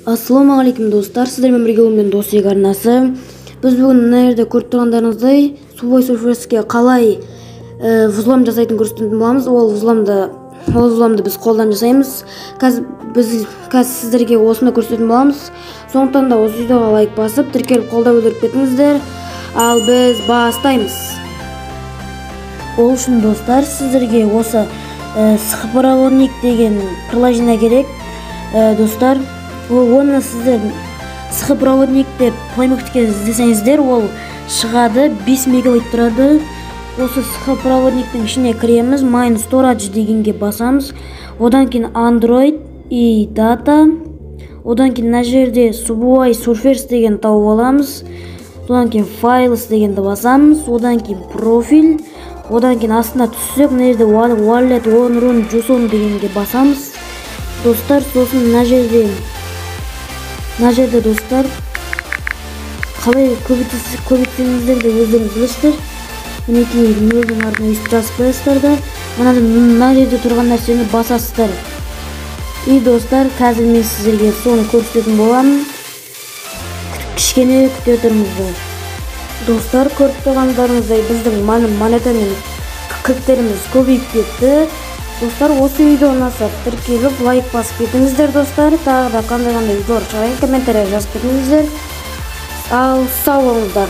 Ассалаумағалейкум достар, сіздермен бірге мен Досек арнасы. Біз бүгін мына жерде көріп тұрғандарыңыздай Subway Surfersке қалай взлом жасайтын көрсететін боламыз. Ол взломды біз қолдан жасаймыз. Біз сіздерге осыны көрсететін боламыз. Сондықтан да осы видеоға лайк басып, тіркеліп қолдау білдіріп кетіңіздер. Ал біз бастаймыз. Ол үшін достар, сіздерге осы схопроводник деген приложение керек. Достар, оны сіздер схопроводник деп плеймактке іздесеңіздер, ол шығады, 5 мегабайт тұрады. Осы схопроводниктің ішіне кіреміз, Mine Storage дегенге басамыз. Одан кейін Android и Data. Одан кейін мына жерде Subway Surfers деген тауып аламыз. Одан кейін Files дегенді басамыз. Одан кейін Profil. Одан кейін астына түссек, мына жерде Wallet, OnRun, JSON дегенге басамыз. Достар, сосын мына жерде достар, қалай көбейтсеңіздер де өздеріңіз білесіздер. Мінекей нөлдің артына өйстіп жазып қоясыздар да, мына жерде тұрған нәрсені басасыздар. И достар, қазір мен сіздерге соны көрсететін боламын. Кішкене күте тұрыңыздар. Достар, көріп тұрғандарыңыздай біздің монета мен кілттеріміз көбейіп кетті. Достар, осы видео ұнаса тіркеліп лайк басып кетіңіздер достар. Тағы да қандай видеолар шығайын комментария жазып кетіңіздер. Ал сау болыңыздар.